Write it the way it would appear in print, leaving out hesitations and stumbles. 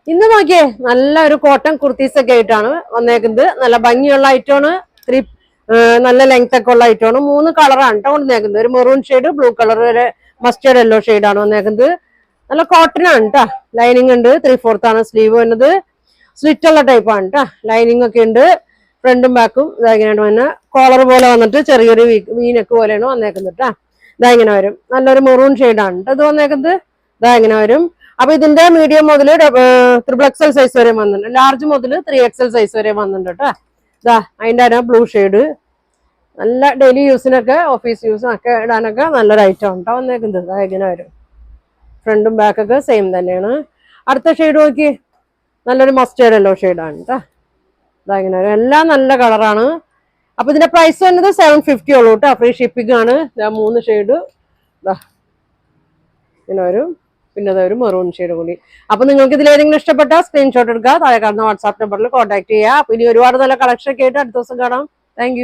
ഇന്ന് നോക്കിയേ നല്ല ഒരു കോട്ടൺ കുർത്തീസ് ഒക്കെ ആയിട്ടാണ് വന്നേക്കുന്നത്. നല്ല ഭംഗിയുള്ള ഐറ്റമാണ്. നല്ല ലെങ്ത് ഒക്കെ ഉള്ള ഐറ്റമാണ്. 3 കളറാണ് കേട്ടോ വന്നേക്കുന്നത്. ഒരു മെറൂൺ ഷെയ്ഡ്, ബ്ലൂ കളർ, ഒരു മസ്റ്റേർഡ് യെല്ലോ ഷെയ്ഡാണ് വന്നേക്കുന്നത്. നല്ല കോട്ടൺ ആണ് കേട്ടോ. ലൈനിങ് ഉണ്ട്. 3/4 ആണ് സ്ലീവ് വരുന്നത്. സ്ലിറ്റ് ഉള്ള ടൈപ്പ് ആണ് കേട്ടോ. ലൈനിങ് ഒക്കെ ഉണ്ട്. ഫ്രണ്ടും ബാക്കും ഇതായിങ്ങനെയാണ് വന്നെ. കോളർ പോലെ വന്നിട്ട് ചെറിയൊരു വീനക്ക് പോലെയാണ് വന്നേക്കുന്നത് കേട്ടോ. ഇതാ ഇങ്ങനെ വരും. നല്ലൊരു മെറൂൺ ഷെയ്ഡാണ് കേട്ടോ ഇത് വന്നേക്കുന്നത്. ഇതാ ഇങ്ങനെ വരും. അപ്പൊ ഇതിന്റെ മീഡിയം മുതൽ XXL സൈസ് വരെ വന്നിട്ടുണ്ട്. ലാർജ് മുതൽ 3XL സൈസ് വരെ വന്നിട്ടുണ്ട് കേട്ടോ. ഇതാ അതിന്റെ ബ്ലൂ ഷെയ്ഡ്. നല്ല ഡെയിലി യൂസിനൊക്കെ ഓഫീസ് യൂസിനൊക്കെ ഇടാനൊക്കെ നല്ലൊരു ഐറ്റം കേട്ടോ വന്നേക്കുന്നത്. ഇതാ ഇങ്ങനെ വരും. ഫ്രണ്ടും ബാക്കൊക്കെ സെയിം തന്നെയാണ്. അടുത്ത ഷെയ്ഡ് നോക്കി. നല്ലൊരു മസ്റ്റേർഡ് യെല്ലോ ഷെയ്ഡാണ് കേട്ടോ. ഇതാ ഇങ്ങനെ വരും. എല്ലാം നല്ല കളറാണ്. അപ്പൊ ഇതിന്റെ പ്രൈസ് വരുന്നത് 750 ഉള്ളൂ കേട്ടോ. ഫ്രീ ഷിപ്പിംഗ് ആണ്. 3 ഷെയ്ഡ് ഇതാ ഇങ്ങനെ വരും. പിന്നെ അതൊരു മെറൂൺ ഷെയ്ഡ് കൂടി. അപ്പൊ നിങ്ങൾക്ക് ഇതിലേതെങ്കിലും ഇഷ്ടപ്പെട്ട സ്ക്രീൻഷോട്ട് എടുക്കുക. താഴെ കാണുന്ന വാട്സാപ്പ് നമ്പറിൽ കോൺടാക്ട് ചെയ്യുക. അപ്പൊ ഇനി ഒരുപാട് നല്ല കളക്ഷൻ ഒക്കെ ആയിട്ട് അടുത്ത ദിവസം കാണാം. താങ്ക്